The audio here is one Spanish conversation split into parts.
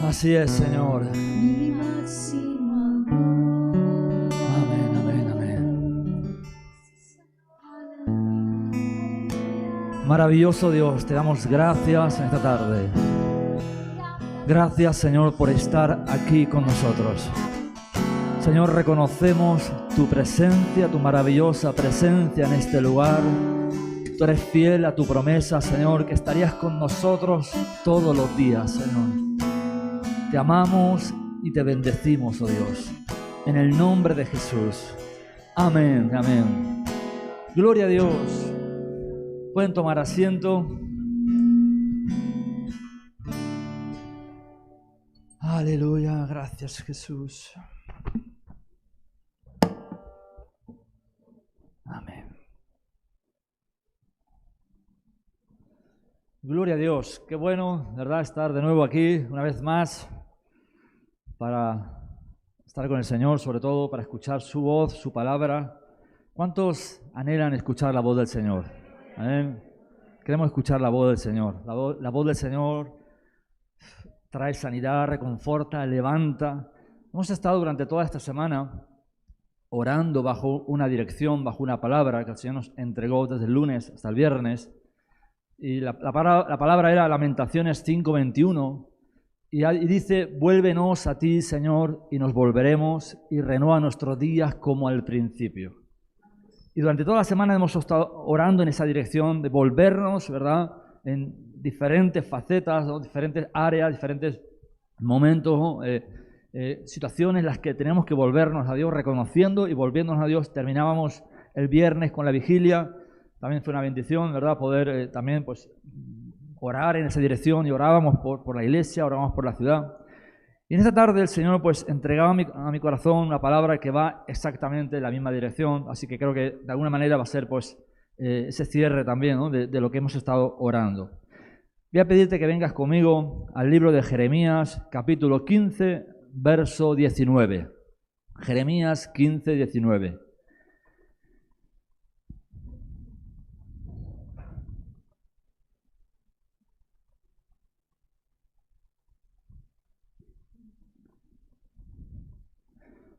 Así es, Señor. Mi máximo amor. Amén, amén, amén. Maravilloso Dios, te damos gracias en esta tarde. Gracias, Señor, por estar aquí con nosotros. Señor, reconocemos tu presencia, tu maravillosa presencia en este lugar. Tú eres fiel a tu promesa, Señor, que estarías con nosotros todos los días, Señor. Te amamos y te bendecimos, oh Dios, en el nombre de Jesús. Amén, amén. Gloria a Dios. Pueden tomar asiento. Aleluya, gracias Jesús. Amén. Gloria a Dios, qué bueno, ¿verdad? Estar de nuevo aquí una vez más para estar con el Señor, sobre todo para escuchar su voz, su palabra. ¿Cuántos anhelan escuchar la voz del Señor? Amén. Queremos escuchar la voz del Señor. La voz del Señor trae sanidad, reconforta, levanta. Hemos estado durante toda esta semana orando bajo una dirección, bajo una palabra que el Señor nos entregó desde el lunes hasta el viernes. Y la palabra era Lamentaciones 5:21 y dice: vuélvenos a ti, Señor, y nos volveremos, y renueva nuestros días como al principio. Y durante toda la semana hemos estado orando en esa dirección de volvernos, ¿verdad?, en diferentes facetas, ¿no?, diferentes áreas, diferentes momentos, ¿no?, situaciones en las que tenemos que volvernos a Dios, reconociendo y volviéndonos a Dios. Terminábamos el viernes con la vigilia. También fue una bendición, ¿verdad?, poder también pues orar en esa dirección, y orábamos por la iglesia, orábamos por la ciudad. Y en esta tarde el Señor pues entregaba a mi corazón una palabra que va exactamente en la misma dirección, así que creo que de alguna manera va a ser pues ese cierre también, ¿no?, de lo que hemos estado orando. Voy a pedirte que vengas conmigo al libro de Jeremías, capítulo 15, verso 19. Jeremías 15, 19.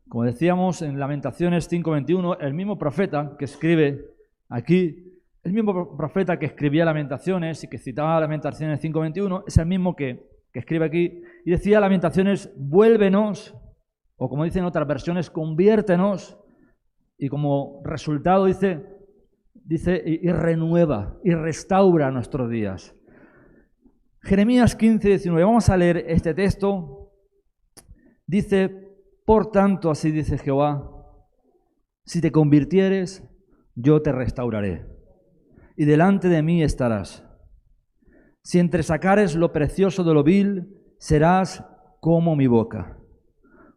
Como decíamos en Lamentaciones 5:21, el mismo profeta que escribe aquí, el mismo profeta que escribía Lamentaciones y que citaba Lamentaciones 5:21, es el mismo que escribe aquí y decía Lamentaciones: vuélvenos, o como dicen otras versiones, conviértenos, y como resultado dice y renueva y restaura nuestros días. Jeremías 15:19, vamos a leer este texto. Dice: por tanto, así dice Jehová, si te convirtieres, yo te restauraré, y delante de mí estarás. Si entresacares lo precioso de lo vil, serás como mi boca.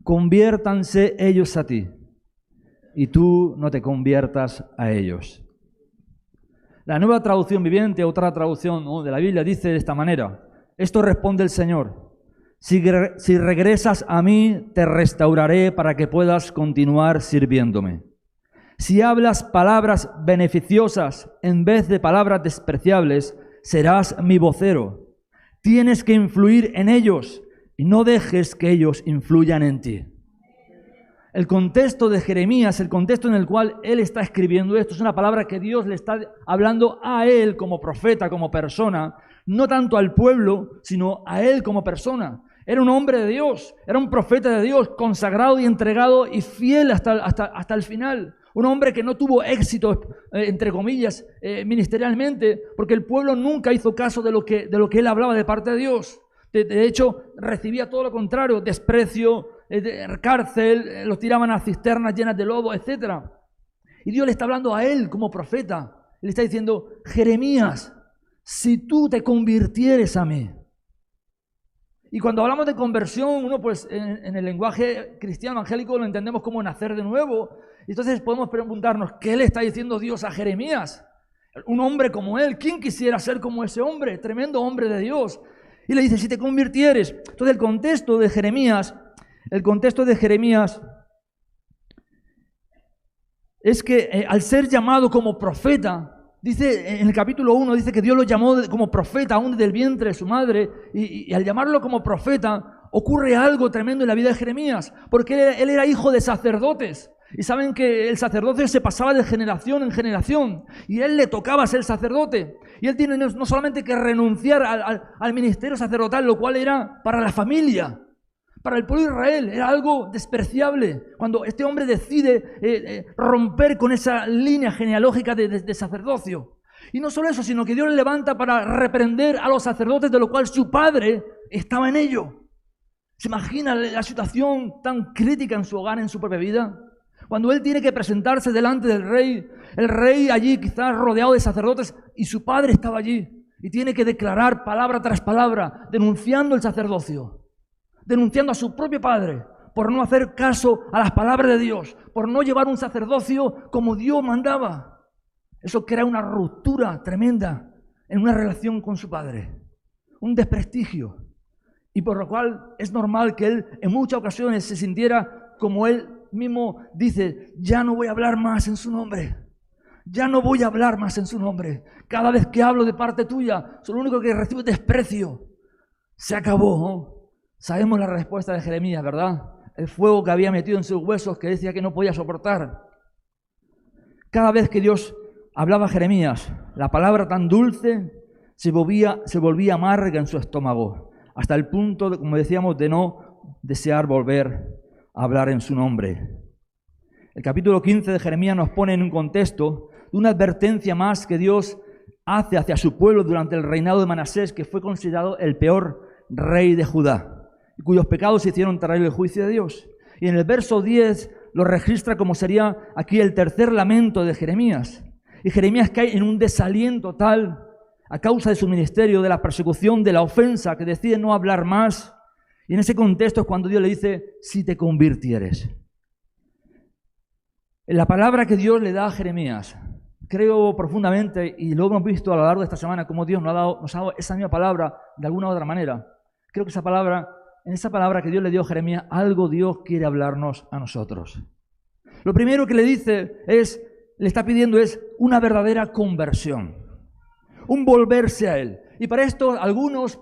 Conviértanse ellos a ti, y tú no te conviertas a ellos. La Nueva Traducción Viviente, otra traducción, ¿no?, de la Biblia, dice de esta manera: esto responde el Señor. Si regresas a mí, te restauraré para que puedas continuar sirviéndome. Si hablas palabras beneficiosas en vez de palabras despreciables, serás mi vocero. Tienes que influir en ellos y no dejes que ellos influyan en ti. El contexto de Jeremías, el contexto en el cual él está escribiendo esto, es una palabra que Dios le está hablando a él como profeta, como persona, no tanto al pueblo, sino a él como persona. Era un hombre de Dios, era un profeta de Dios, consagrado y entregado y fiel hasta el final. Un hombre que no tuvo éxito, entre comillas, ministerialmente, porque el pueblo nunca hizo caso de lo que él hablaba de parte de Dios. De hecho, recibía todo lo contrario: desprecio, cárcel, los tiraban a cisternas llenas de lodo, etc. Y Dios le está hablando a él como profeta. Él está diciendo: Jeremías, si tú te convirtieres a mí. Y cuando hablamos de conversión, uno pues en el lenguaje cristiano evangélico lo entendemos como nacer de nuevo. Y entonces podemos preguntarnos: ¿qué le está diciendo Dios a Jeremías? Un hombre como él, ¿quién quisiera ser como ese hombre? Tremendo hombre de Dios. Y le dice: si te convirtieres. Entonces el contexto de Jeremías es que al ser llamado como profeta, dice en el capítulo 1, dice que Dios lo llamó como profeta aún desde el vientre de su madre, y al llamarlo como profeta, ocurre algo tremendo en la vida de Jeremías, porque él era hijo de sacerdotes. Y saben que el sacerdocio se pasaba de generación en generación, y él le tocaba ser sacerdote. Y él tiene no solamente que renunciar al ministerio sacerdotal, lo cual era para la familia, para el pueblo de Israel, era algo despreciable. Cuando este hombre decide romper con esa línea genealógica de sacerdocio. Y no solo eso, sino que Dios le levanta para reprender a los sacerdotes, de lo cual su padre estaba en ello. ¿Se imagina la situación tan crítica en su hogar, en su propia vida? Cuando él tiene que presentarse delante del rey, el rey allí quizás rodeado de sacerdotes, y su padre estaba allí, y tiene que declarar palabra tras palabra, denunciando el sacerdocio, denunciando a su propio padre, por no hacer caso a las palabras de Dios, por no llevar un sacerdocio como Dios mandaba. Eso crea una ruptura tremenda en una relación con su padre, un desprestigio, y por lo cual es normal que él en muchas ocasiones se sintiera como él mismo dice: ya no voy a hablar más en su nombre, ya no voy a hablar más en su nombre. Cada vez que hablo de parte tuya, soy lo único que recibo es desprecio. Se acabó, ¿no? Sabemos la respuesta de Jeremías, ¿verdad? El fuego que había metido en sus huesos, que decía que no podía soportar. Cada vez que Dios hablaba a Jeremías, la palabra tan dulce se volvía amarga en su estómago, hasta el punto, como decíamos, de no desear volver a hablar en su nombre. El capítulo 15 de Jeremías nos pone en un contexto de una advertencia más que Dios hace hacia su pueblo durante el reinado de Manasés, que fue considerado el peor rey de Judá, y cuyos pecados hicieron traer el juicio de Dios. Y en el verso 10 lo registra como sería aquí el tercer lamento de Jeremías. Y Jeremías cae en un desaliento tal a causa de su ministerio, de la persecución, de la ofensa, que decide no hablar más. Y en ese contexto es cuando Dios le dice: si te convirtieres. En la palabra que Dios le da a Jeremías, creo profundamente, y lo hemos visto a lo largo de esta semana, cómo Dios nos ha dado esa misma palabra de alguna u otra manera. Creo que en esa palabra que Dios le dio a Jeremías, algo Dios quiere hablarnos a nosotros. Lo primero que le está pidiendo es una verdadera conversión, un volverse a Él. Y para algunos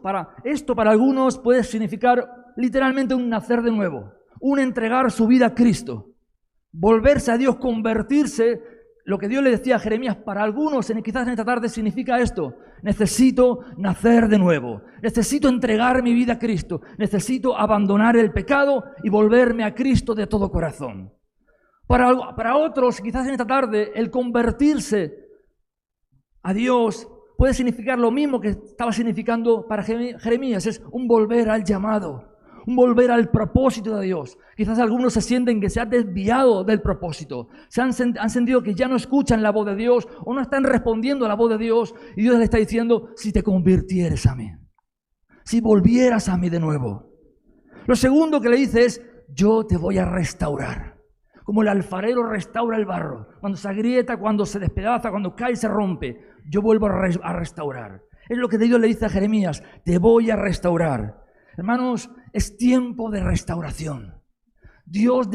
puede significar literalmente un nacer de nuevo, un entregar su vida a Cristo, volverse a Dios, convertirse. Lo que Dios le decía a Jeremías, para algunos quizás en esta tarde significa esto: necesito nacer de nuevo, necesito entregar mi vida a Cristo, necesito abandonar el pecado y volverme a Cristo de todo corazón. Para otros, quizás en esta tarde, el convertirse a Dios puede significar lo mismo que estaba significando para Jeremías: es un volver al llamado, un volver al propósito de Dios. Quizás algunos se sienten que se han desviado del propósito, han sentido que ya no escuchan la voz de Dios o no están respondiendo a la voz de Dios, y Dios les está diciendo: si te convirtieres a mí, si volvieras a mí de nuevo. Lo segundo que le dice es: yo te voy a restaurar. Como el alfarero restaura el barro, cuando se agrieta, cuando se despedaza, cuando cae y se rompe, yo vuelvo a restaurar. Es lo que Dios le dice a Jeremías: te voy a restaurar. Hermanos, es tiempo de restauración. Dios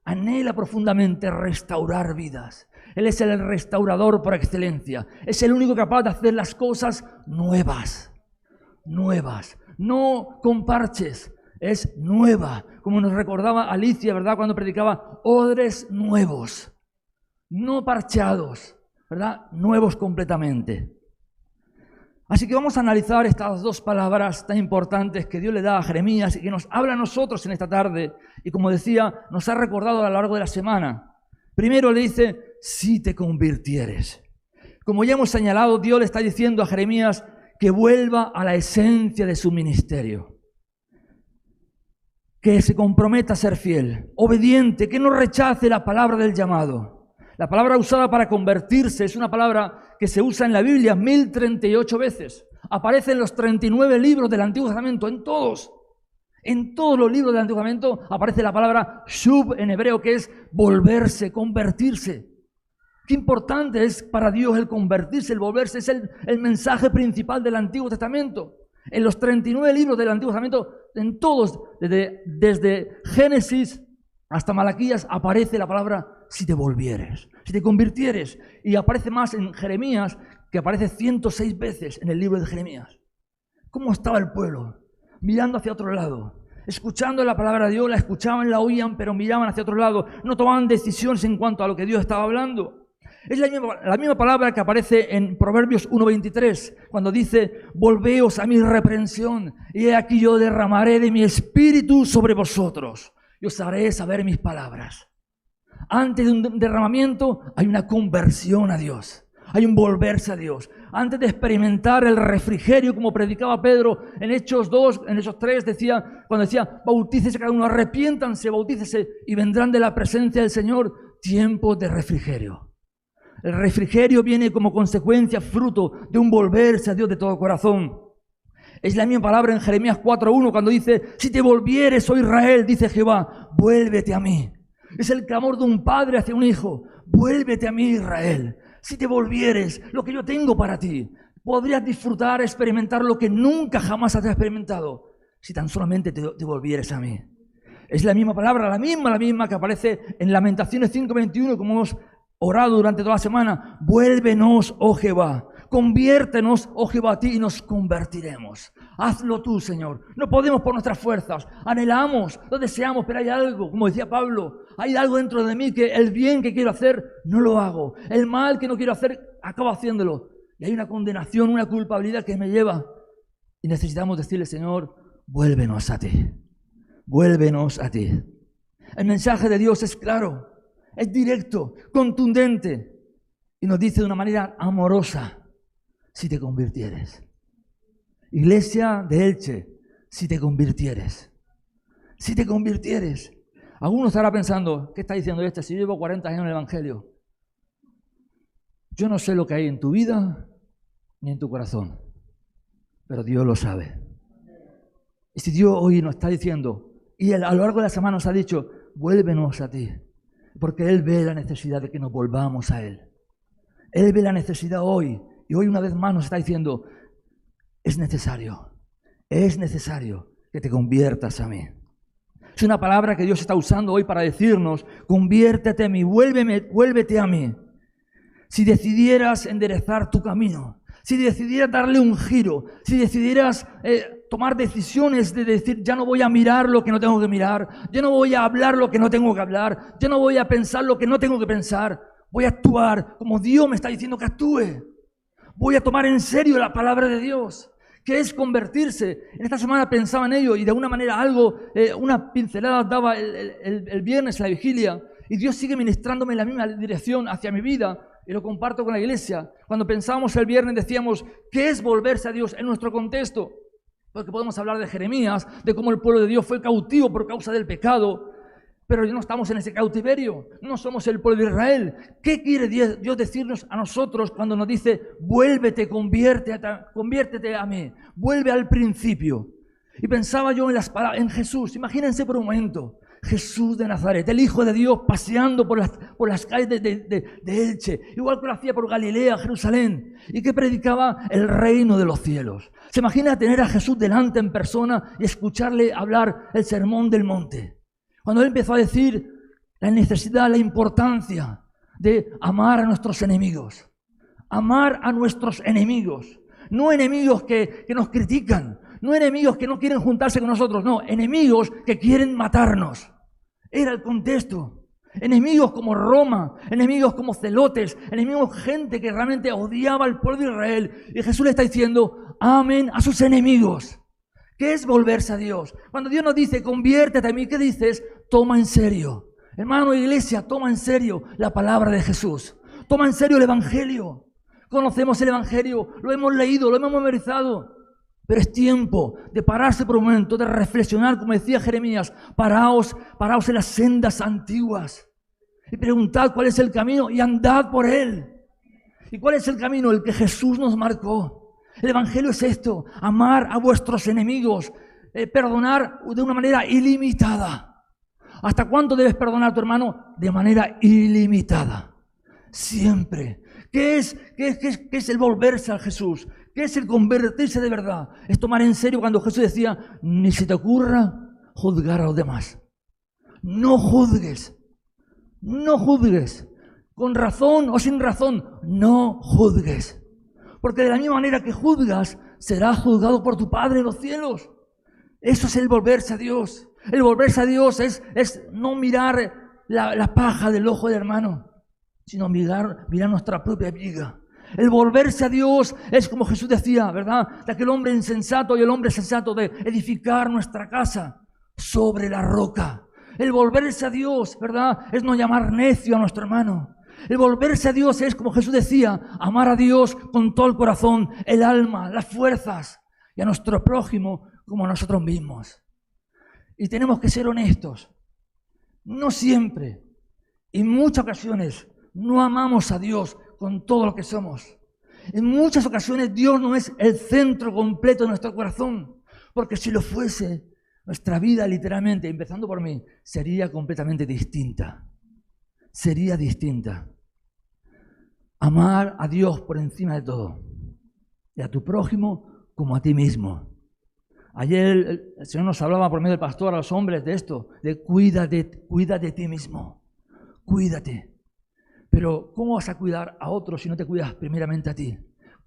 anhela profundamente restaurar vidas. Él es el restaurador por excelencia. Es el único capaz de hacer las cosas nuevas. Nuevas. No con parches. Es nueva. Como nos recordaba Alicia, ¿verdad? Cuando predicaba: odres nuevos. No parcheados, ¿verdad? Nuevos completamente. Así que vamos a analizar estas dos palabras tan importantes que Dios le da a Jeremías y que nos habla a nosotros en esta tarde. Y como decía, nos ha recordado a lo largo de la semana. Primero le dice: si te convirtieres. Como ya hemos señalado, Dios le está diciendo a Jeremías que vuelva a la esencia de su ministerio. Que se comprometa a ser fiel, obediente, que no rechace la palabra del llamado. La palabra usada para convertirse es una palabra que se usa en la Biblia 1038 veces. Aparece en los 39 libros del Antiguo Testamento, en todos. En todos los libros del Antiguo Testamento aparece la palabra shub en hebreo, que es volverse, convertirse. Qué importante es para Dios el convertirse, el volverse. Es el mensaje principal del Antiguo Testamento. En los 39 libros del Antiguo Testamento, en todos, desde Génesis hasta Malaquías, aparece la palabra si te volvieres, si te convirtieres. Y aparece más en Jeremías, que aparece 106 veces en el libro de Jeremías. ¿Cómo estaba el pueblo? mirando hacia otro lado, escuchando la palabra de Dios, la escuchaban, la oían, pero miraban hacia otro lado, no tomaban decisiones en cuanto a lo que Dios estaba hablando. Es la misma palabra que aparece en Proverbios 1:23, cuando dice: volveos a mi reprensión, y he aquí yo derramaré de mi espíritu sobre vosotros, y os haré saber mis palabras. Antes de un derramamiento hay una conversión a Dios, hay un volverse a Dios. Antes de experimentar el refrigerio, como predicaba Pedro en Hechos 2, en Hechos 3, cuando decía: bautícese cada uno, arrepiéntanse, bautícese, y vendrán de la presencia del Señor tiempos de refrigerio. El refrigerio viene como consecuencia, fruto de un volverse a Dios de todo corazón. Es la misma palabra en Jeremías 4:1, cuando dice: si te volvieres, oh Israel, dice Jehová, vuélvete a mí. Es el clamor de un padre hacia un hijo: vuélvete a mí, Israel. Si te volvieres, lo que yo tengo para ti, podrías disfrutar, experimentar lo que nunca jamás has experimentado, si tan solamente te volvieres a mí. Es la misma palabra, la misma que aparece en Lamentaciones 5:21, como hemos orado durante toda la semana. Vuélvenos, oh Jehová, conviértenos, oh Jehová, a ti, y nos convertiremos. Hazlo tú, Señor. No podemos por nuestras fuerzas. Anhelamos, lo deseamos, pero hay algo, como decía Pablo, hay algo dentro de mí que el bien que quiero hacer no lo hago. El mal que no quiero hacer acabo haciéndolo. Y hay una condenación, una culpabilidad que me lleva. Y necesitamos decirle: Señor, vuélvenos a ti. Vuélvenos a ti. El mensaje de Dios es claro, es directo, contundente. Y nos dice de una manera amorosa: si te convirtieres. Iglesia de Elche, si te convirtieres. Si te convirtieres. Algunos estarán pensando: ¿qué está diciendo este? Si yo llevo 40 años en el Evangelio. Yo no sé lo que hay en tu vida ni en tu corazón, pero Dios lo sabe. Y si Dios hoy nos está diciendo, y a lo largo de la semana nos ha dicho: vuélvenos a ti, porque Él ve la necesidad de que nos volvamos a Él. Él ve la necesidad hoy, y hoy una vez más nos está diciendo: es necesario que te conviertas a mí. Es una palabra que Dios está usando hoy para decirnos: conviértete a mí, vuélvete a mí. Si decidieras enderezar tu camino, si decidieras darle un giro, si decidieras tomar decisiones de decir: ya no voy a mirar lo que no tengo que mirar, ya no voy a hablar lo que no tengo que hablar, ya no voy a pensar lo que no tengo que pensar, voy a actuar como Dios me está diciendo que actúe. Voy a tomar en serio la palabra de Dios, que es convertirse. En esta semana pensaba en ello y de alguna manera una pincelada daba el viernes, la vigilia, y Dios sigue ministrándome en la misma dirección hacia mi vida, y lo comparto con la iglesia. Cuando pensábamos el viernes decíamos: ¿qué es volverse a Dios en nuestro contexto? Porque podemos hablar de Jeremías, de cómo el pueblo de Dios fue cautivo por causa del pecado, pero no estamos en ese cautiverio, no somos el pueblo de Israel. ¿Qué quiere Dios decirnos a nosotros cuando nos dice: vuélvete, conviértete a mí, vuelve al principio? Y pensaba yo en Jesús. Imagínense por un momento, Jesús de Nazaret, el Hijo de Dios, paseando por las calles de Elche, igual que lo hacía por Galilea, Jerusalén, y que predicaba el reino de los cielos. ¿Se imagina tener a Jesús delante en persona y escucharle hablar el sermón del monte? Cuando Él empezó a decir la necesidad, la importancia de amar a nuestros enemigos. Amar a nuestros enemigos. No enemigos que nos critican, no enemigos que no quieren juntarse con nosotros, no, enemigos que quieren matarnos. Era el contexto. Enemigos como Roma, enemigos como celotes, enemigos, gente que realmente odiaba al pueblo de Israel. Y Jesús le está diciendo: amen a sus enemigos. ¿Qué es volverse a Dios? Cuando Dios nos dice: conviértete a mí, ¿qué dices? Toma en serio. Hermano, iglesia, toma en serio la palabra de Jesús. Toma en serio el Evangelio. Conocemos el Evangelio, lo hemos leído, lo hemos memorizado. Pero es tiempo de pararse por un momento, de reflexionar, como decía Jeremías: paraos en las sendas antiguas y preguntad cuál es el camino y andad por él. ¿Y cuál es el camino? El que Jesús nos marcó. El Evangelio es esto: amar a vuestros enemigos, perdonar de una manera ilimitada. ¿Hasta cuánto debes perdonar a tu hermano? De manera ilimitada. Siempre. ¿Qué es el volverse a Jesús? ¿Qué es el convertirse de verdad? Es tomar en serio cuando Jesús decía: ni se te ocurra juzgar a los demás. No juzgues. No juzgues. Con razón o sin razón, no juzgues. Porque de la misma manera que juzgas, serás juzgado por tu Padre en los cielos. Eso es el volverse a Dios. El volverse a Dios es no mirar la paja del ojo del hermano, sino mirar nuestra propia viga. El volverse a Dios es como Jesús decía, ¿verdad? De aquel hombre insensato y el hombre sensato, de edificar nuestra casa sobre la roca. El volverse a Dios, ¿verdad? Es no llamar necio a nuestro hermano. El volverse a Dios es, como Jesús decía, amar a Dios con todo el corazón, el alma, las fuerzas, y a nuestro prójimo como a nosotros mismos. Y tenemos que ser honestos. No siempre, en muchas ocasiones, no amamos a Dios con todo lo que somos. En muchas ocasiones Dios no es el centro completo de nuestro corazón, porque si lo fuese, nuestra vida literalmente, empezando por mí, sería completamente distinta. Sería distinta. Amar a Dios por encima de todo, y a tu prójimo como a ti mismo. Ayer el Señor nos hablaba por medio del pastor a los hombres de esto, de cuida de ti mismo, cuídate. Pero ¿cómo vas a cuidar a otros si no te cuidas primeramente a ti?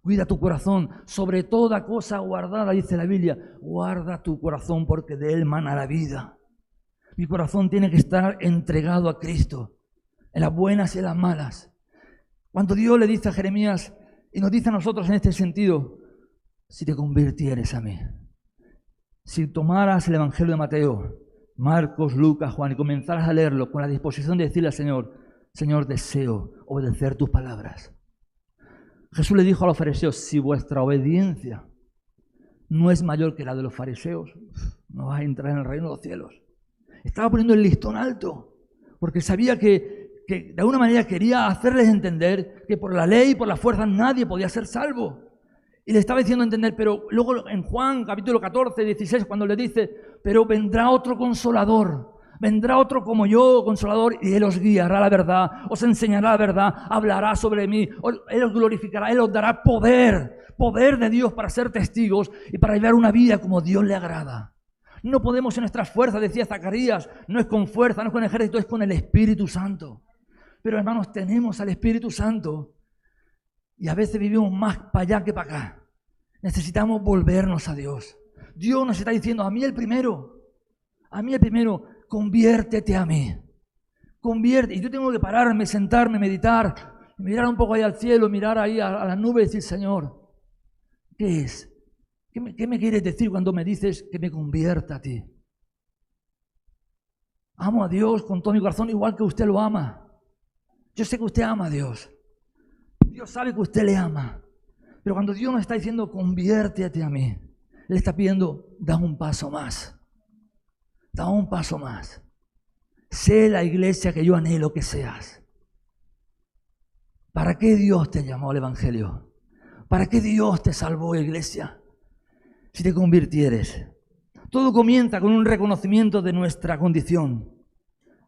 Cuida tu corazón, sobre toda cosa guardada, dice la Biblia, guarda tu corazón porque de él mana la vida. Mi corazón tiene que estar entregado a Cristo, en las buenas y en las malas. Cuando Dios le dice a Jeremías, y nos dice a nosotros en este sentido, si te convirtieres a mí, si tomaras el Evangelio de Mateo, Marcos, Lucas, Juan, y comenzaras a leerlo con la disposición de decirle al Señor, Señor, deseo obedecer tus palabras. Jesús le dijo a los fariseos, si vuestra obediencia no es mayor que la de los fariseos, no vas a entrar en el reino de los cielos. Estaba poniendo el listón alto, porque sabía que de alguna manera quería hacerles entender que por la ley y por las fuerzas nadie podía ser salvo. Y le estaba diciendo a entender, pero luego en Juan capítulo 14, 16, cuando le dice, pero vendrá otro consolador, vendrá otro como yo, consolador, y Él os guiará a la verdad, os enseñará la verdad, hablará sobre mí, Él os glorificará, Él os dará poder de Dios para ser testigos y para llevar una vida como Dios le agrada. No podemos en nuestras fuerzas, decía Zacarías, no es con fuerza, no es con el ejército, es con el Espíritu Santo. Pero hermanos, tenemos al Espíritu Santo y a veces vivimos más para allá que para acá. Necesitamos volvernos a Dios. Dios nos está diciendo, a mí el primero, conviértete a mí. Convierte. Y yo tengo que pararme, sentarme, meditar, mirar un poco ahí al cielo, mirar ahí a las nubes y decir, Señor, ¿qué es? ¿Qué me quieres decir cuando me dices que me convierta a ti? Amo a Dios con todo mi corazón igual que usted lo ama. Yo sé que usted ama a Dios. Dios sabe que usted le ama. Pero cuando Dios nos está diciendo, conviértete a mí, Él está pidiendo, da un paso más. Da un paso más. Sé la iglesia que yo anhelo que seas. ¿Para qué Dios te llamó al Evangelio? ¿Para qué Dios te salvó, iglesia? Si te convirtieres. Todo comienza con un reconocimiento de nuestra condición.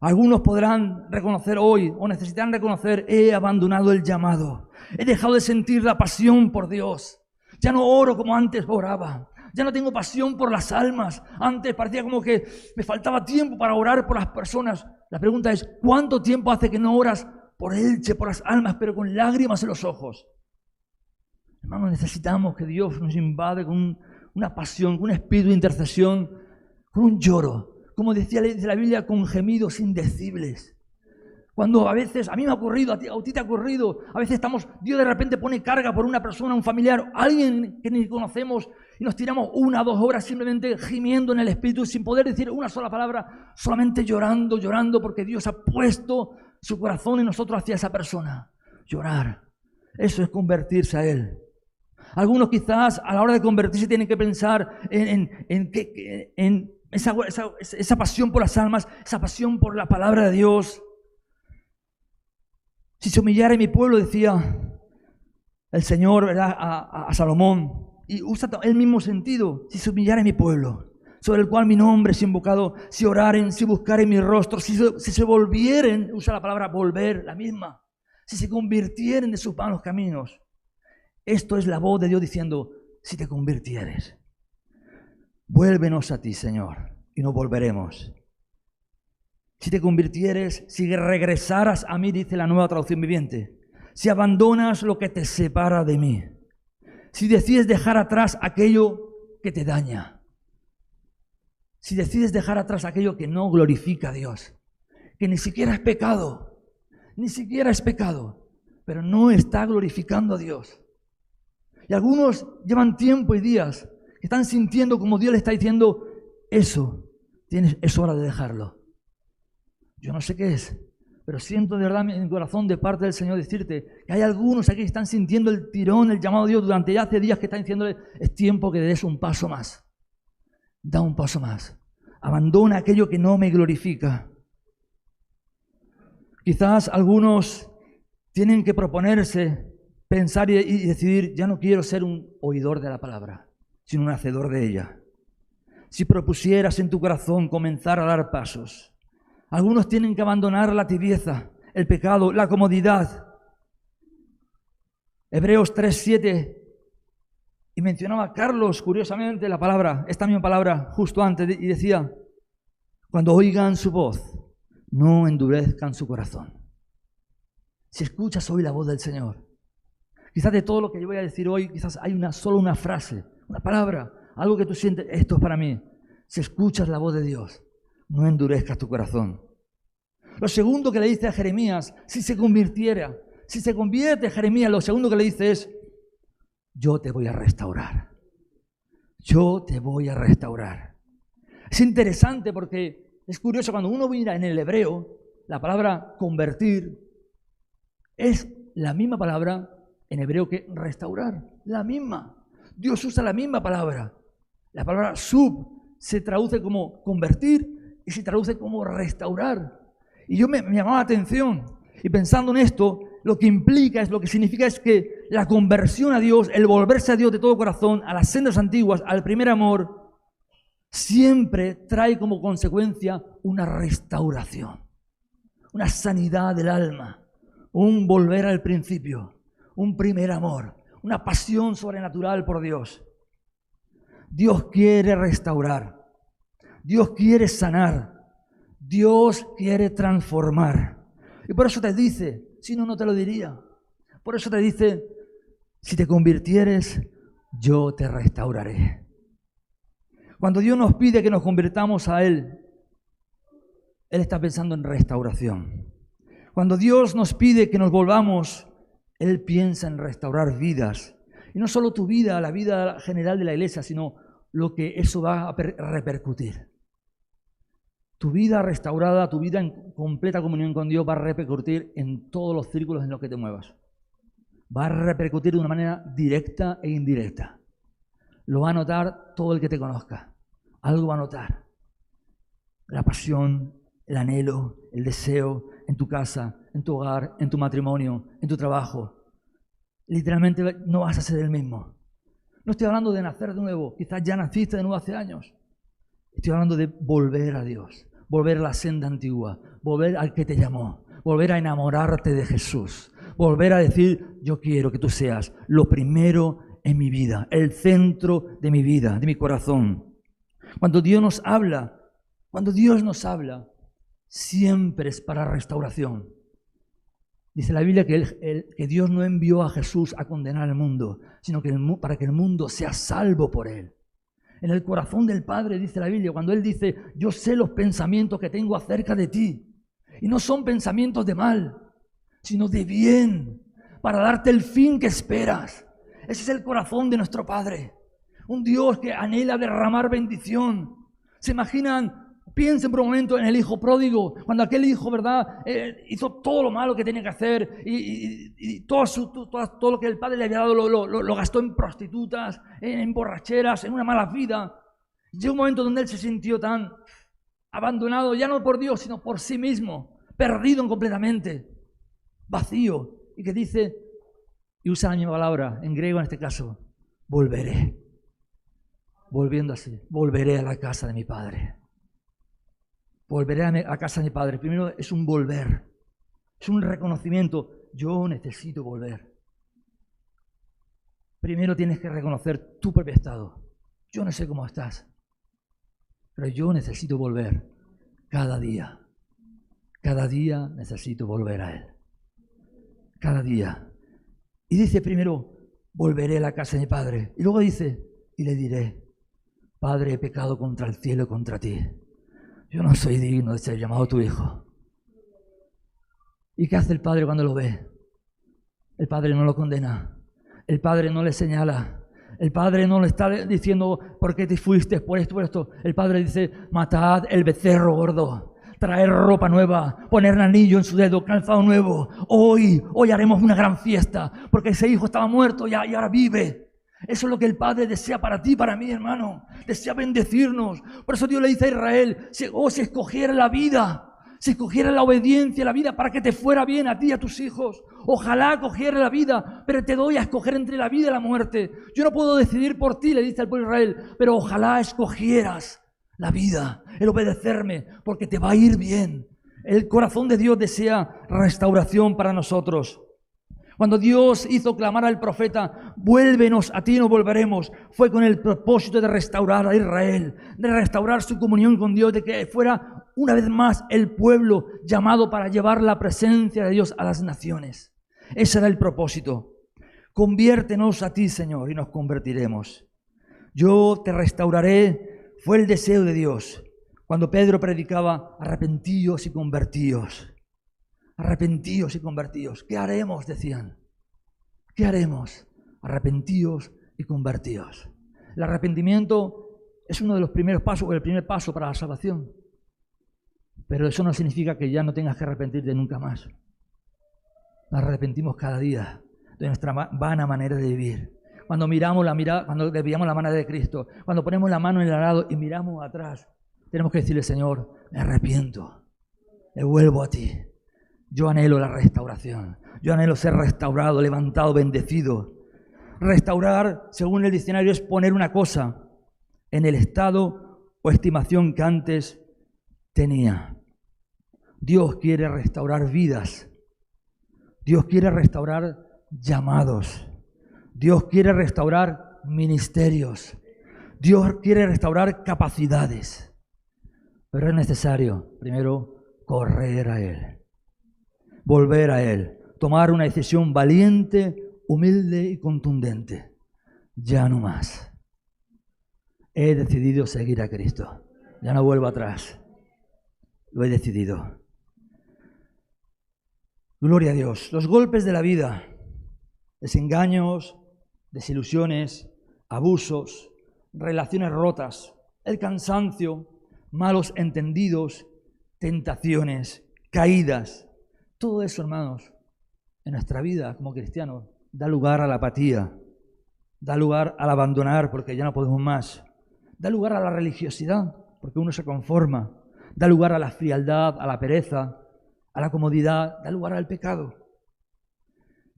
Algunos podrán reconocer hoy o necesitarán reconocer, he abandonado el llamado. He dejado de sentir la pasión por Dios. Ya no oro como antes oraba. Ya no tengo pasión por las almas. Antes parecía como que me faltaba tiempo para orar por las personas. La pregunta es, ¿cuánto tiempo hace que no oras por Elche, por las almas, pero con lágrimas en los ojos? Hermanos, necesitamos que Dios nos invade con una pasión, con un espíritu de intercesión, con un lloro. Como decía la Biblia, con gemidos indecibles. Cuando a veces, a mí me ha ocurrido, a ti te ha ocurrido, a veces Dios de repente pone carga por una persona, un familiar, alguien que ni conocemos, y nos tiramos 1 o 2 horas simplemente gimiendo en el espíritu, sin poder decir una sola palabra, solamente llorando, porque Dios ha puesto su corazón en nosotros hacia esa persona. Llorar, eso es convertirse a Él. Algunos quizás a la hora de convertirse tienen que pensar en esa pasión por las almas, esa pasión por la palabra de Dios. Si se humillara mi pueblo, decía el Señor, ¿verdad? A Salomón, y usa el mismo sentido, si se humillara mi pueblo, sobre el cual mi nombre es invocado, si oraren, si buscaren mi rostro, si se volvieren, usa la palabra volver, la misma, si se convirtieren de sus malos caminos. Esto es la voz de Dios diciendo, si te convirtieres, vuélvenos a ti, Señor, y nos volveremos. Si te convirtieres, si regresaras a mí, dice la Nueva Traducción Viviente, si abandonas lo que te separa de mí, si decides dejar atrás aquello que te daña. si decides dejar atrás aquello que no glorifica a Dios, que ni siquiera es pecado, pero no está glorificando a Dios. Y algunos llevan tiempo y días que están sintiendo como Dios le está diciendo, eso, es hora de dejarlo. Yo no sé qué es, pero siento de verdad en mi corazón de parte del Señor decirte que hay algunos aquí que están sintiendo el tirón, el llamado de Dios durante ya hace días que están diciéndole, es tiempo que des un paso más. Da un paso más. Abandona aquello que no me glorifica. Quizás algunos tienen que proponerse, pensar y decidir, ya no quiero ser un oidor de la palabra, sino un hacedor de ella. Si propusieras en tu corazón comenzar a dar pasos, algunos tienen que abandonar la tibieza, el pecado, la comodidad. Hebreos 3:7, y mencionaba Carlos, curiosamente, la palabra, esta misma palabra, justo antes, y decía, cuando oigan su voz, no endurezcan su corazón. Si escuchas hoy la voz del Señor, quizás de todo lo que yo voy a decir hoy, quizás hay solo una frase, una palabra, algo que tú sientes, esto es para mí. Si escuchas la voz de Dios, no endurezcas tu corazón. Lo segundo que le dice a Jeremías, si se convierte Jeremías, lo segundo que le dice es, yo te voy a restaurar. Yo te voy a restaurar. Es interesante porque es curioso, cuando uno mira en el hebreo, la palabra convertir es la misma palabra en hebreo que restaurar. La misma. Dios usa la misma palabra. La palabra sub se traduce como convertir y se traduce como restaurar. Y yo me llamaba la atención. Y pensando en esto, lo que significa es que la conversión a Dios, el volverse a Dios de todo corazón, a las sendas antiguas, al primer amor, siempre trae como consecuencia una restauración, una sanidad del alma, un volver al principio, un primer amor, una pasión sobrenatural por Dios. Dios quiere restaurar, Dios quiere sanar, Dios quiere transformar. Y por eso te dice, si no, no te lo diría. Por eso te dice, si te convirtieres, yo te restauraré. Cuando Dios nos pide que nos convirtamos a Él, Él está pensando en restauración. Cuando Dios nos pide que nos volvamos, Él piensa en restaurar vidas. Y no solo tu vida, la vida general de la iglesia, sino lo que eso va a repercutir. Tu vida restaurada, tu vida en completa comunión con Dios va a repercutir en todos los círculos en los que te muevas. Va a repercutir de una manera directa e indirecta. Lo va a notar todo el que te conozca. Algo va a notar. La pasión, el anhelo, el deseo en tu casa, en tu hogar, en tu matrimonio, en tu trabajo. Literalmente no vas a ser el mismo. No estoy hablando de nacer de nuevo. Quizás ya naciste de nuevo hace años. Estoy hablando de volver a Dios. Volver a la senda antigua, volver al que te llamó, volver a enamorarte de Jesús, volver a decir, yo quiero que tú seas lo primero en mi vida, el centro de mi vida, de mi corazón. Cuando Dios nos habla, siempre es para restauración. Dice la Biblia que Dios no envió a Jesús a condenar al mundo, sino que para que el mundo sea salvo por Él. En el corazón del Padre, dice la Biblia, cuando Él dice, yo sé los pensamientos que tengo acerca de ti. Y no son pensamientos de mal, sino de bien, para darte el fin que esperas. Ese es el corazón de nuestro Padre. Un Dios que anhela derramar bendición. ¿Se imaginan? Piensen por un momento en el hijo pródigo, cuando aquel hijo, ¿verdad? Hizo todo lo malo que tenía que hacer y todo lo que el padre le había dado lo gastó en prostitutas, en borracheras, en una mala vida. Llegó un momento donde él se sintió tan abandonado, ya no por Dios, sino por sí mismo, perdido completamente, vacío, y que dice, y usa la misma palabra, en griego en este caso, volveré. Volviendo así, volveré a la casa de mi padre. Volveré a la casa de mi padre. Primero es un volver. Es un reconocimiento. Yo necesito volver. Primero tienes que reconocer tu propio estado. Yo no sé cómo estás, pero yo necesito volver cada día. Cada día necesito volver a Él. Cada día. Y dice primero, volveré a la casa de mi padre. Y luego dice, y le diré, Padre, he pecado contra el cielo y contra ti. Yo no soy digno de ser llamado tu hijo. ¿Y qué hace el Padre cuando lo ve? El Padre no lo condena. El Padre no le señala. El Padre no le está diciendo por qué te fuiste, por esto, por esto. El Padre dice, matad el becerro gordo, traer ropa nueva, poner un anillo en su dedo, calzado nuevo. Hoy haremos una gran fiesta, porque ese hijo estaba muerto y ahora vive. Eso es lo que el Padre desea para ti, para mí, hermano. Desea bendecirnos. Por eso Dios le dice a Israel, si escogiera la vida, si escogiera la obediencia, la vida, para que te fuera bien a ti y a tus hijos. Ojalá cogiera la vida, pero te doy a escoger entre la vida y la muerte. Yo no puedo decidir por ti, le dice al pueblo de Israel, pero ojalá escogieras la vida, el obedecerme, porque te va a ir bien. El corazón de Dios desea restauración para nosotros. Cuando Dios hizo clamar al profeta, vuélvenos, a ti nos volveremos, fue con el propósito de restaurar a Israel, de restaurar su comunión con Dios, de que fuera una vez más el pueblo llamado para llevar la presencia de Dios a las naciones. Ese era el propósito. Conviértenos a ti, Señor, y nos convertiremos. Yo te restauraré, fue el deseo de Dios. Cuando Pedro predicaba, arrepentíos y convertíos. Arrepentíos y convertíos. ¿Qué haremos? Decían. ¿Qué haremos? Arrepentíos y convertíos. El arrepentimiento es uno de los primeros pasos, o el primer paso para la salvación. Pero eso no significa que ya no tengas que arrepentirte nunca más. Nos arrepentimos cada día de nuestra vana manera de vivir. Cuando cuando desviamos la mano de Cristo, cuando ponemos la mano en el arado y miramos atrás, tenemos que decirle, Señor, me arrepiento, me vuelvo a ti. Yo anhelo la restauración. Yo anhelo ser restaurado, levantado, bendecido. Restaurar, según el diccionario, es poner una cosa en el estado o estimación que antes tenía. Dios quiere restaurar vidas. Dios quiere restaurar llamados. Dios quiere restaurar ministerios. Dios quiere restaurar capacidades. Pero es necesario, primero, correr a Él. Volver a Él, tomar una decisión valiente, humilde y contundente. Ya no más. He decidido seguir a Cristo. Ya no vuelvo atrás. Lo he decidido. Gloria a Dios. Los golpes de la vida, desengaños, desilusiones, abusos, relaciones rotas, el cansancio, malos entendidos, tentaciones, caídas. Todo eso, hermanos, en nuestra vida como cristianos, da lugar a la apatía, da lugar al abandonar porque ya no podemos más, da lugar a la religiosidad porque uno se conforma, da lugar a la frialdad, a la pereza, a la comodidad, da lugar al pecado.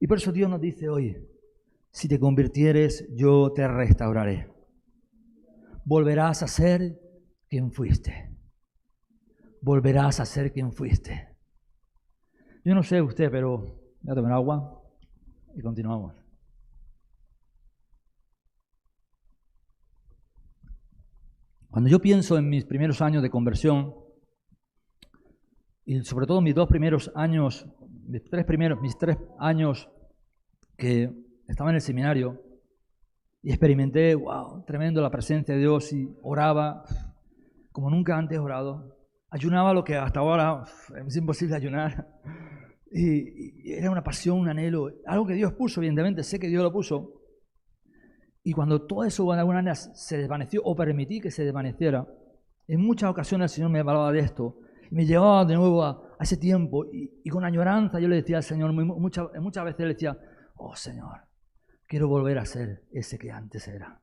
Y por eso Dios nos dice hoy, si te convirtieres, yo te restauraré. Volverás a ser quien fuiste. Volverás a ser quien fuiste. Yo no sé usted, pero voy a tomar agua y continuamos. Cuando yo pienso en mis primeros años de conversión, y sobre todo mis 2 primeros años, mis tres años que estaba en el seminario, y experimenté, wow, tremendo la presencia de Dios, y oraba como nunca antes he orado. Ayunaba lo que hasta ahora es imposible ayunar. Y era una pasión, un anhelo, algo que Dios puso, evidentemente, sé que Dios lo puso. Y cuando todo eso de alguna manera se desvaneció, o permití que se desvaneciera, en muchas ocasiones el Señor me hablaba de esto, y me llevaba de nuevo a ese tiempo, y con añoranza yo le decía al Señor, muchas veces le decía, oh Señor, quiero volver a ser ese que antes era.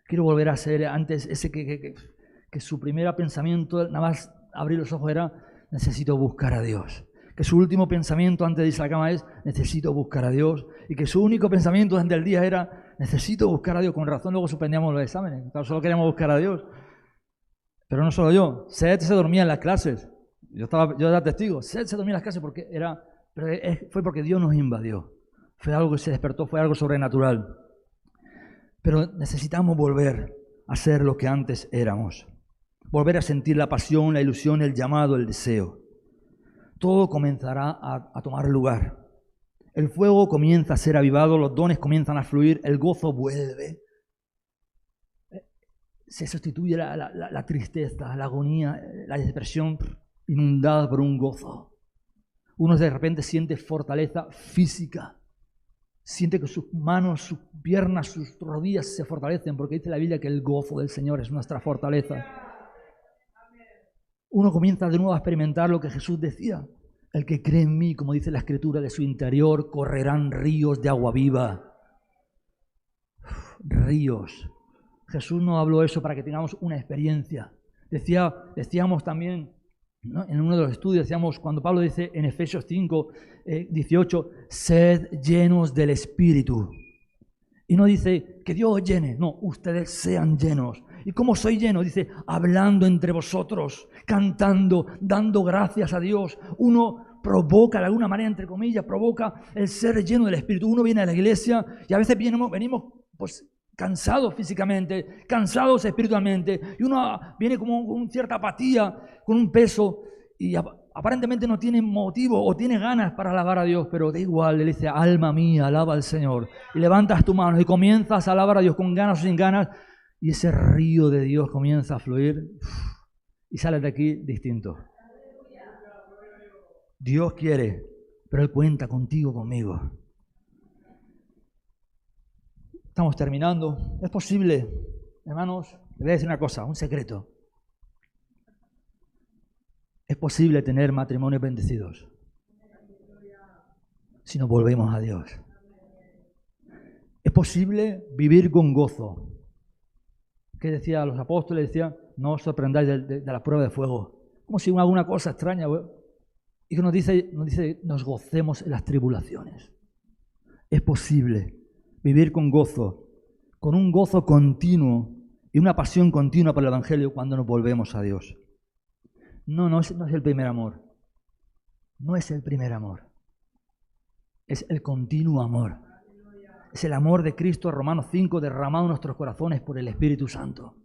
Quiero volver a ser antes ese que su primer pensamiento, nada más abrir los ojos, era, necesito buscar a Dios. Que su último pensamiento antes de irse a la cama es, necesito buscar a Dios. Y que su único pensamiento durante el día era, necesito buscar a Dios. Con razón luego suspendíamos los exámenes. Solo queríamos buscar a Dios. Pero no solo yo. Seth se dormía en las clases. Yo era testigo. Seth se dormía en las clases fue porque Dios nos invadió. Fue algo que se despertó, fue algo sobrenatural. Pero necesitamos volver a ser lo que antes éramos. Volver a sentir la pasión, la ilusión, el llamado, el deseo. Todo comenzará a tomar lugar. El fuego comienza a ser avivado, los dones comienzan a fluir, el gozo vuelve. se sustituye la tristeza, la agonía, la depresión inundada por un gozo. Uno de repente siente fortaleza física. Siente que sus manos, sus piernas, sus rodillas se fortalecen, porque dice la Biblia que el gozo del Señor es nuestra fortaleza. Uno comienza de nuevo a experimentar lo que Jesús decía. El que cree en mí, como dice la Escritura, de su interior correrán ríos de agua viva. Ríos. Jesús no habló eso para que tengamos una experiencia. Decíamos también, ¿no? En uno de los estudios, decíamos, cuando Pablo dice en Efesios 5, 18, sed llenos del Espíritu. Y no dice que Dios llene, no, ustedes sean llenos. ¿Y cómo soy lleno? Dice, hablando entre vosotros, cantando, dando gracias a Dios. Uno provoca, de alguna manera, entre comillas, provoca el ser lleno del Espíritu. Uno viene a la iglesia y a veces venimos pues, cansados físicamente, cansados espiritualmente, y uno viene como con cierta apatía, con un peso, y aparentemente no tiene motivo o tiene ganas para alabar a Dios, pero da igual, le dice, alma mía, alaba al Señor, y levantas tu mano y comienzas a alabar a Dios con ganas o sin ganas, y ese río de Dios comienza a fluir, y sales de aquí distinto. Dios quiere, pero Él cuenta contigo, conmigo. Estamos terminando. Es posible, hermanos, les voy a decir una cosa, un secreto. Es posible tener matrimonios bendecidos si nos volvemos a Dios. Es posible vivir con gozo. ¿Qué decía los apóstoles? Decía, no os sorprendáis de la prueba de fuego. Como si alguna cosa extraña. Y que nos dice, nos gocemos en las tribulaciones. Es posible vivir con gozo, con un gozo continuo y una pasión continua por el Evangelio cuando nos volvemos a Dios. No es el primer amor. No es el primer amor. Es el continuo amor. Es el amor de Cristo, Romanos 5, derramado en nuestros corazones por el Espíritu Santo.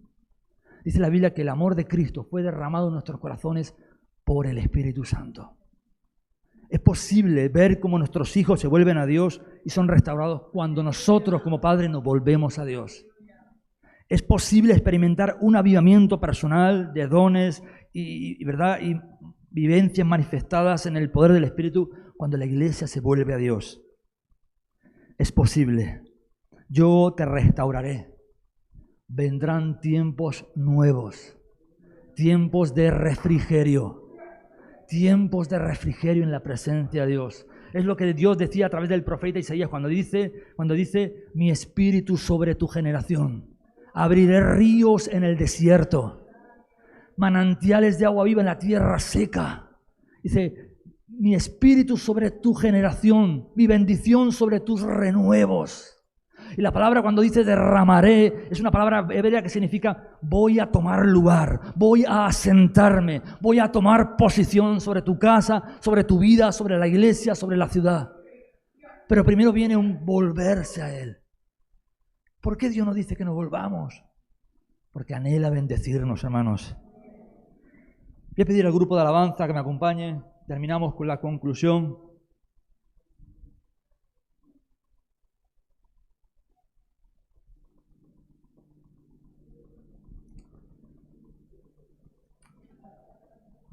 Dice la Biblia que el amor de Cristo fue derramado en nuestros corazones por el Espíritu Santo. Es posible ver cómo nuestros hijos se vuelven a Dios y son restaurados cuando nosotros como padres nos volvemos a Dios. Es posible experimentar un avivamiento personal de dones y vivencias manifestadas en el poder del Espíritu cuando la iglesia se vuelve a Dios. Es posible. Yo te restauraré. Vendrán tiempos nuevos, tiempos de refrigerio. Tiempos de refrigerio en la presencia de Dios. Es lo que Dios decía a través del profeta Isaías cuando dice, mi espíritu sobre tu generación. Abriré ríos en el desierto, manantiales de agua viva en la tierra seca. Dice, mi espíritu sobre tu generación, mi bendición sobre tus renuevos. Y la palabra cuando dice derramaré es una palabra hebrea que significa voy a tomar lugar, voy a asentarme, voy a tomar posición sobre tu casa, sobre tu vida, sobre la iglesia, sobre la ciudad. Pero primero viene un volverse a Él. ¿Por qué Dios nos dice que nos volvamos? Porque anhela bendecirnos, hermanos. Voy a pedir al grupo de alabanza que me acompañe. Terminamos con la conclusión.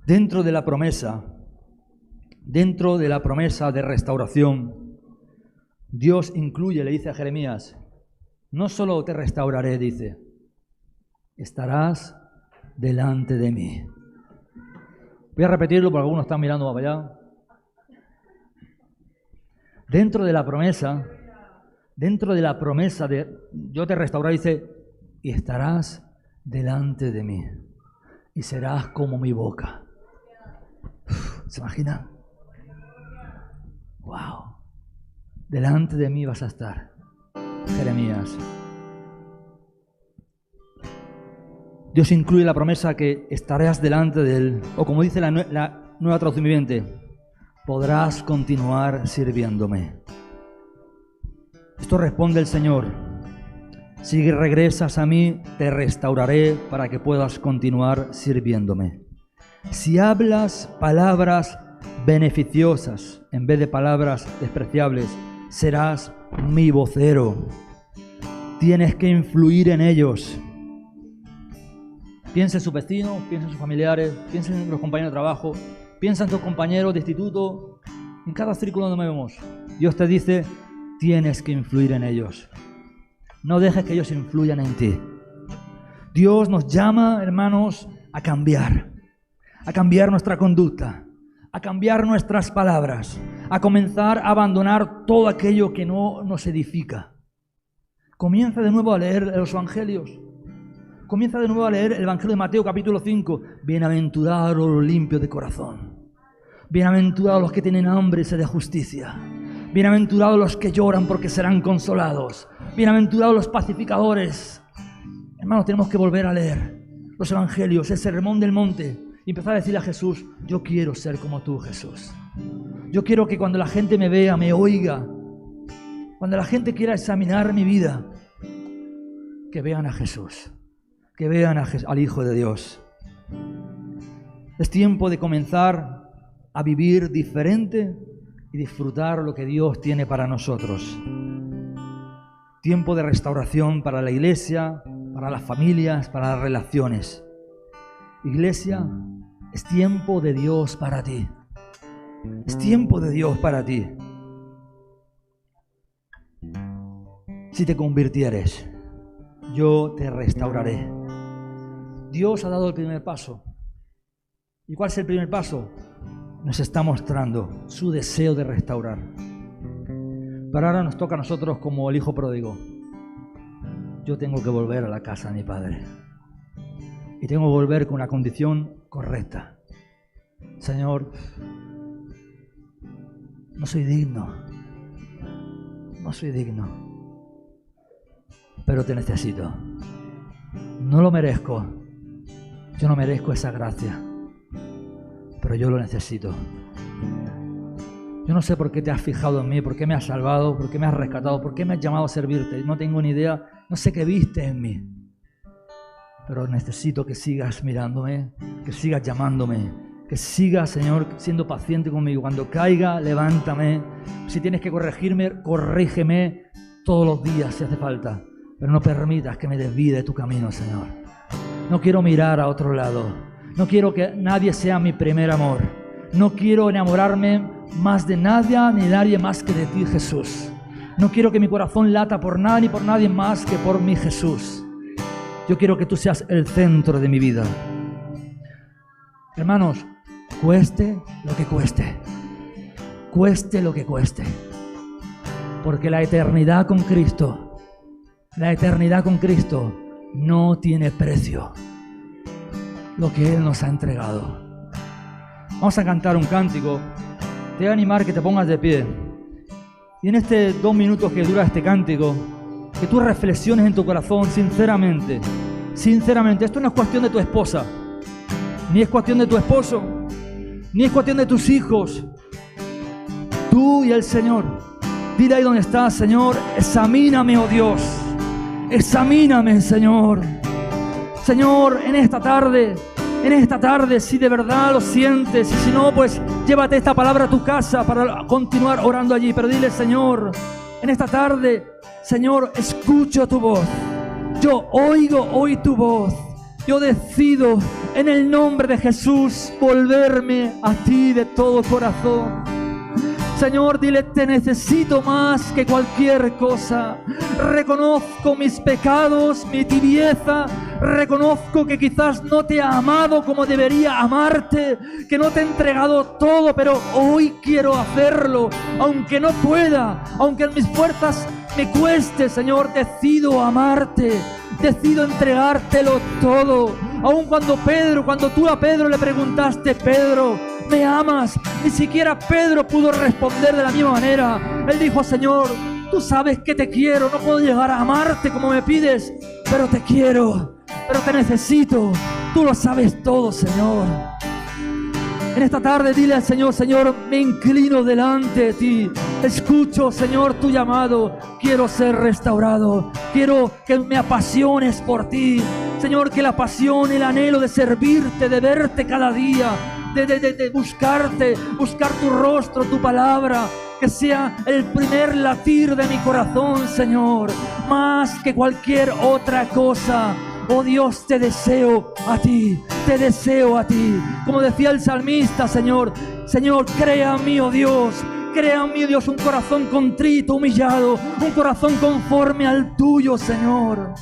Dentro de la promesa de restauración, Dios incluye, le dice a Jeremías, no solo te restauraré, dice, estarás delante de mí. Voy a repetirlo porque algunos están mirando para allá. Dentro de la promesa de yo te restauraré, dice, y estarás delante de mí, y serás como mi boca. ¿Se imagina? ¡Wow! Delante de mí vas a estar, Jeremías. Dios incluye la promesa que estarás delante de Él, o como dice la nueva traducción viviente, podrás continuar sirviéndome. Esto responde el Señor. Si regresas a mí, te restauraré para que puedas continuar sirviéndome. Si hablas palabras beneficiosas en vez de palabras despreciables, serás mi vocero. Tienes que influir en ellos. Piensa en sus vecinos, piensa en sus familiares, piensa en los compañeros de trabajo, piensa en tus compañeros de instituto, en cada círculo donde vemos. Dios te dice, tienes que influir en ellos. No dejes que ellos influyan en ti. Dios nos llama, hermanos, a cambiar nuestra conducta, a cambiar nuestras palabras, a comenzar a abandonar todo aquello que no nos edifica. Comienza de nuevo a leer los evangelios. Comienza de nuevo a leer el Evangelio de Mateo capítulo 5. Bienaventurados los limpios de corazón. Bienaventurados los que tienen hambre y sed de justicia. Bienaventurados los que lloran porque serán consolados. Bienaventurados los pacificadores. Hermanos, tenemos que volver a leer los evangelios, el sermón del monte, y empezar a decirle a Jesús, yo quiero ser como tú, Jesús. Yo quiero que cuando la gente me vea, me oiga, cuando la gente quiera examinar mi vida, que vean a Jesús, que vean al Hijo de Dios. Es tiempo de comenzar a vivir diferente y disfrutar lo que Dios tiene para nosotros. Tiempo de restauración para la iglesia, para las familias, para las relaciones. Iglesia, es tiempo de Dios para ti. Es tiempo de Dios para ti. Si te convirtieres, yo te restauraré. Dios ha dado el primer paso. ¿Y cuál es el primer paso? Nos está mostrando su deseo de restaurar. Pero ahora nos toca a nosotros como el hijo pródigo. Yo tengo que volver a la casa de mi padre. Y tengo que volver con una condición correcta. Señor, no soy digno. No soy digno. Pero te necesito. No lo merezco. Yo no merezco esa gracia. Pero yo lo necesito. Yo no sé por qué te has fijado en mí, por qué me has salvado, por qué me has rescatado, por qué me has llamado a servirte. No tengo ni idea, no sé qué viste en mí. Pero necesito que sigas mirándome, que sigas llamándome, que sigas, Señor, siendo paciente conmigo. Cuando caiga, levántame. Si tienes que corregirme, corrígeme todos los días si hace falta. Pero no permitas que me desvíe de tu camino, Señor. No quiero mirar a otro lado. No quiero que nadie sea mi primer amor. No quiero enamorarme más de nadie ni de nadie más que de ti, Jesús. No quiero que mi corazón lata por nada ni por nadie más que por mi Jesús. Yo quiero que tú seas el centro de mi vida. Hermanos, cueste lo que cueste. Cueste lo que cueste. Porque la eternidad con Cristo no tiene precio. Lo que Él nos ha entregado. Vamos a cantar un cántico. Te voy a animar que te pongas de pie. Y en estos 2 minutos que dura este cántico, que tú reflexiones en tu corazón sinceramente. Sinceramente, esto no es cuestión de tu esposa, ni es cuestión de tu esposo, ni es cuestión de tus hijos. Tú y el Señor. Dile ahí donde estás, Señor, examíname, oh Dios. Examíname, Señor. Señor, en esta tarde, si de verdad lo sientes, y si no, pues llévate esta palabra a tu casa para continuar orando allí. Pero dile, Señor, en esta tarde, Señor, escucho tu voz. Yo oigo hoy tu voz. Yo decido, en el nombre de Jesús, volverme a ti de todo corazón. Señor, dile, te necesito más que cualquier cosa. Reconozco mis pecados, mi tibieza. Reconozco que quizás no te he amado como debería amarte, que no te he entregado todo, pero hoy quiero hacerlo. Aunque no pueda, aunque en mis fuerzas me cueste, Señor, decido amarte. Decido entregártelo todo. Aun cuando tú a Pedro le preguntaste, Pedro, ¿me amas? Ni siquiera Pedro pudo responder de la misma manera. Él dijo, Señor, tú sabes que te quiero. No puedo llegar a amarte como me pides, pero te quiero, pero te necesito. Tú lo sabes todo, Señor. En esta tarde dile al Señor, Señor, me inclino delante de ti. Escucho, Señor, tu llamado. Quiero ser restaurado. Quiero que me apasiones por ti. Señor, que la pasión, el anhelo de servirte, de verte cada día, de buscarte, buscar tu rostro, tu palabra, que sea el primer latir de mi corazón, Señor, más que cualquier otra cosa. Oh Dios, te deseo a ti, te deseo a ti. Como decía el salmista, Señor, Señor, crea en mí, oh Dios, crea en mí, Dios, un corazón contrito, humillado, un corazón conforme al tuyo, Señor.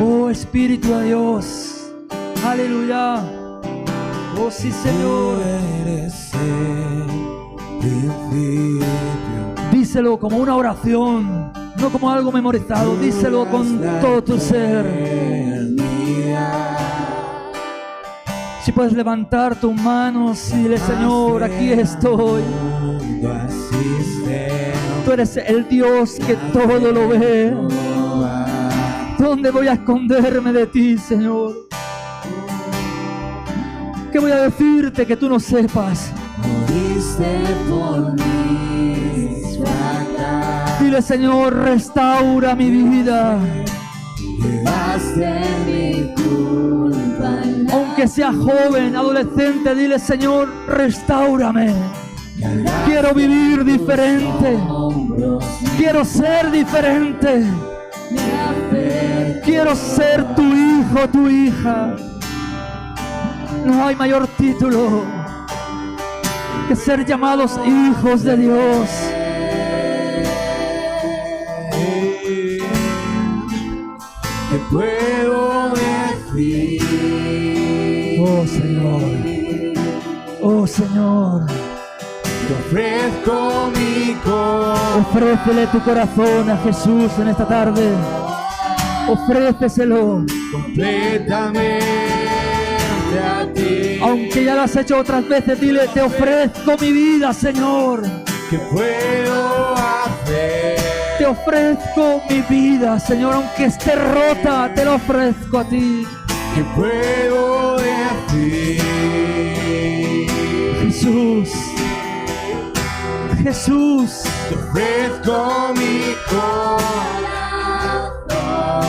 Oh Espíritu de Dios, aleluya. Oh sí, Señor. Díselo como una oración, no como algo memorizado. Díselo con todo tu ser. Si puedes levantar tus manos y dile: Señor, aquí estoy. Tú eres el Dios que todo lo ve. ¿Dónde voy a esconderme de ti, Señor? ¿Qué voy a decirte que tú no sepas? Dile: Señor, restaura mi vida. Aunque sea joven, adolescente, dile: Señor, restaurame. Quiero vivir diferente. Quiero ser diferente. Quiero ser tu hijo, tu hija. No hay mayor título que ser llamados hijos de Dios. Te puedo decir, oh Señor, oh Señor, te ofrezco mi corazón. Ofrécele tu corazón a Jesús en esta tarde. Ofréceselo Completamente a ti. aunque ya lo has hecho otras veces. Dile: te ofrezco mi vida, Señor. ¿Qué puedo hacer? Te ofrezco mi vida, Señor, aunque esté rota, te lo ofrezco a ti. ¿Qué puedo decir? Jesús, Jesús, Te ofrezco mi corazón.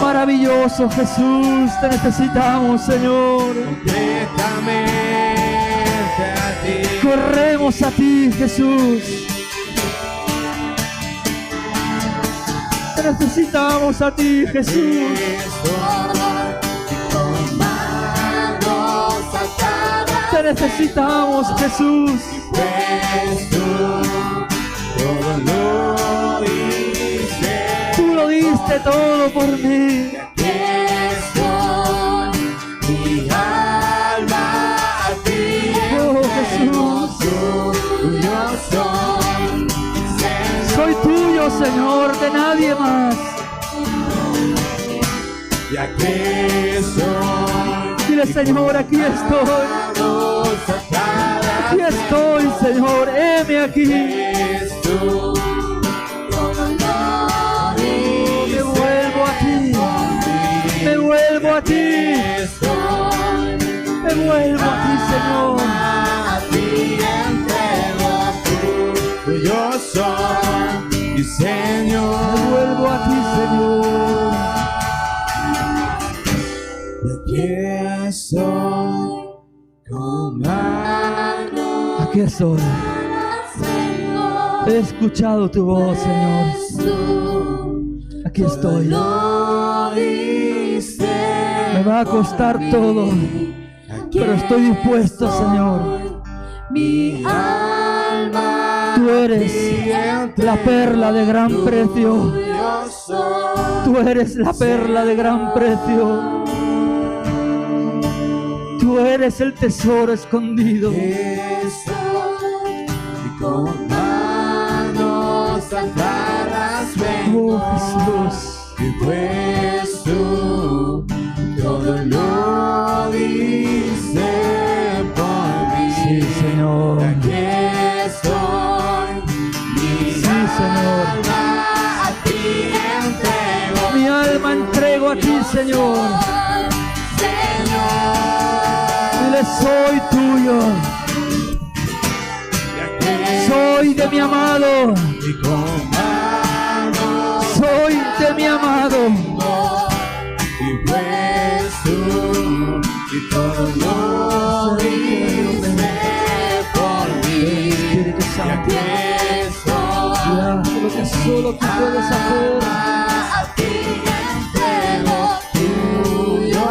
maravilloso Jesús, te necesitamos, Señor. Completamente a ti. Corremos a ti, Jesús. Te necesitamos a ti, Jesús. Te necesitamos, Jesús. Tú lo diste todo por mí. Oh, Jesús. Soy tuyo, Señor, de nadie más. Y aquí estoy. Dile: Señor, aquí estoy. Aquí estoy, Señor, heme aquí. Me vuelvo a ti. Me vuelvo a ti. Me vuelvo a ti, Señor. Yo soy mi Señor. Me vuelvo a ti, Señor. Y aquí estoy con manos. Aquí estoy. He escuchado tu voz, Señor. Aquí estoy. Me va a costar todo, pero estoy dispuesto, Señor. Mi alma, Tú eres la perla de gran precio. Yo soy. Tú eres la perla de gran precio. Tú eres el tesoro escondido. Y con manos alzadas vengo. Oh, Jesús. Y pues tú todo lo dice por mí. Sí, Señor. Aquí estoy, mi Señor. alma a ti entrego. Mi alma entrego a ti, Señor. Señor, Dile: soy tuyo. y aquí Soy de mi amado. y con manos Soy de mi amado. y pues tú y todo lo dice por mí. Espíritu Y Santo, aquí estoy, y haz lo que solo tú puedes hacer. a ti entrego, tuyo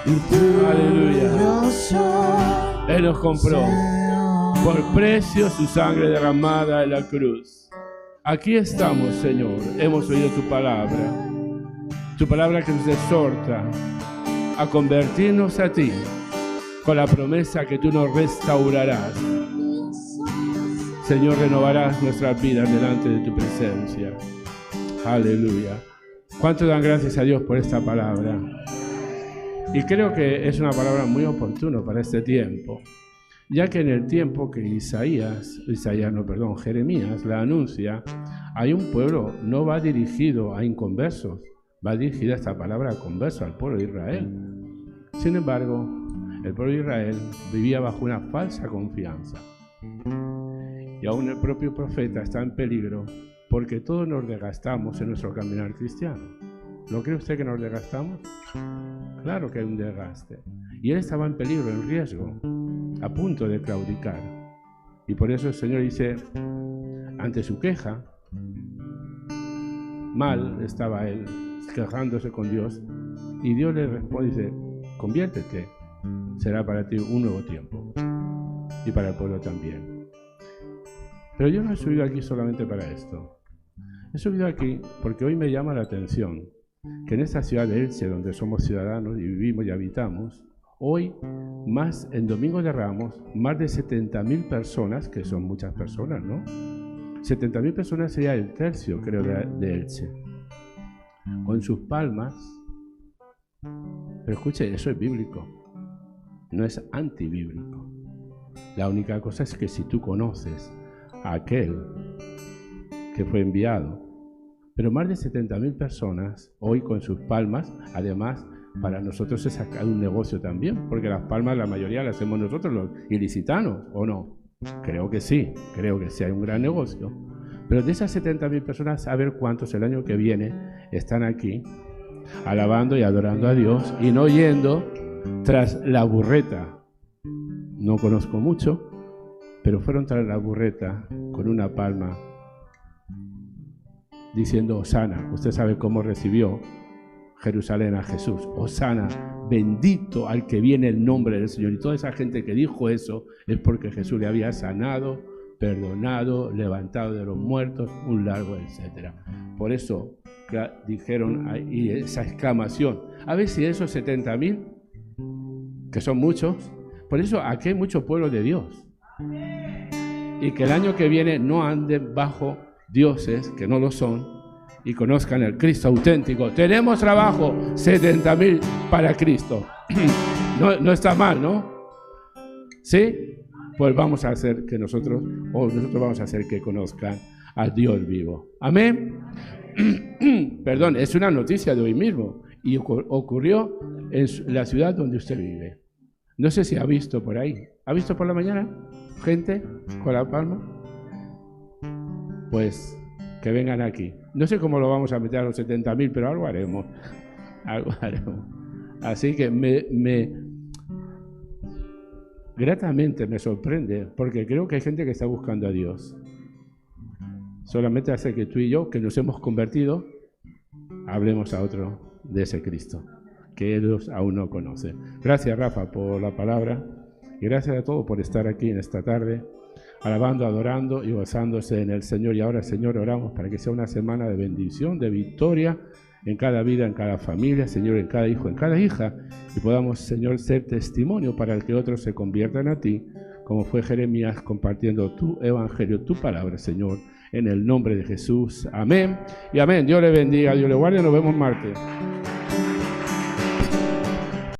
Aleluya. Yo soy, Él nos compró Señor. por precio su sangre derramada en la cruz. Aquí estamos, Señor. Hemos oído tu palabra que nos exhorta a convertirnos a ti, con la promesa que tú nos restaurarás. Señor, renovarás nuestras vidas delante de tu presencia. Aleluya. ¿Cuánto dan gracias a Dios por esta palabra? Y creo que es una palabra muy oportuna para este tiempo, ya que en el tiempo que Jeremías la anuncia, hay un pueblo, no va dirigido a inconversos, va dirigida esta palabra a conversos, al pueblo de Israel. Sin embargo, el pueblo de Israel vivía bajo una falsa confianza. Y aún el propio profeta está en peligro porque todos nos desgastamos en nuestro caminar cristiano. ¿No cree usted que nos desgastamos? Claro que hay un desgaste. Y él estaba en peligro, en riesgo, a punto de claudicar. Y por eso el Señor dice, ante su queja, mal estaba él, quejándose con Dios, y Dios le responde y dice, conviértete, será para ti un nuevo tiempo, y para el pueblo también. Pero yo no he subido aquí solamente para esto. He subido aquí porque hoy me llama la atención que en esta ciudad de Elche, donde somos ciudadanos y vivimos y habitamos, hoy, más en Domingo de Ramos, más de 70.000 personas, que son muchas personas, ¿no? 70.000 personas sería el tercio, creo, de Elche, con sus palmas. Pero escuche, eso es bíblico, no es antibíblico. La única cosa es que si tú conoces a aquel que fue enviado, pero más de 70.000 personas hoy con sus palmas, además para nosotros es sacar un negocio también, porque las palmas la mayoría las hacemos nosotros los ilicitanos, ¿o no? Creo que sí, hay un gran negocio. Pero de esas 70.000 personas, a ver cuántos el año que viene están aquí alabando y adorando a Dios y no yendo tras la burreta. No conozco mucho, pero fueron tras la burreta con una palma diciendo Hosana. Usted sabe cómo recibió Jerusalén a Jesús. Hosana, bendito al que viene el nombre del Señor. Y toda esa gente que dijo eso es porque Jesús le había sanado, perdonado, levantado de los muertos, un largo etcétera. Por eso dijeron ahí esa exclamación. A ver si esos 70.000, que son muchos, por eso aquí hay mucho pueblo de Dios. Y que el año que viene no anden bajo dioses que no lo son y conozcan el Cristo auténtico. Tenemos trabajo, 70.000 para Cristo. No está mal, ¿no? ¿Sí? Pues vamos a hacer que nosotros vamos a hacer que conozcan al Dios vivo. Amén. Perdón, es una noticia de hoy mismo y ocurrió en la ciudad donde usted vive. No sé si ha visto por ahí. ¿Ha visto por la mañana gente con la palma? Pues que vengan aquí. No sé cómo lo vamos a meter a los 70.000, pero algo haremos. Así que gratamente me sorprende, porque creo que hay gente que está buscando a Dios. Solamente hace que tú y yo, que nos hemos convertido, hablemos a otro de ese Cristo, que ellos aún no conocen. Gracias, Rafa, por la palabra, y gracias a todos por estar aquí en esta tarde, alabando, adorando y gozándose en el Señor. Y ahora, Señor, oramos para que sea una semana de bendición, de victoria en cada vida, en cada familia, Señor, en cada hijo, en cada hija, y podamos, Señor, ser testimonio para el que otros se conviertan a ti, como fue Jeremías compartiendo tu evangelio, tu palabra, Señor, en el nombre de Jesús. Amén y amén. Dios le bendiga, Dios le guarde, nos vemos martes.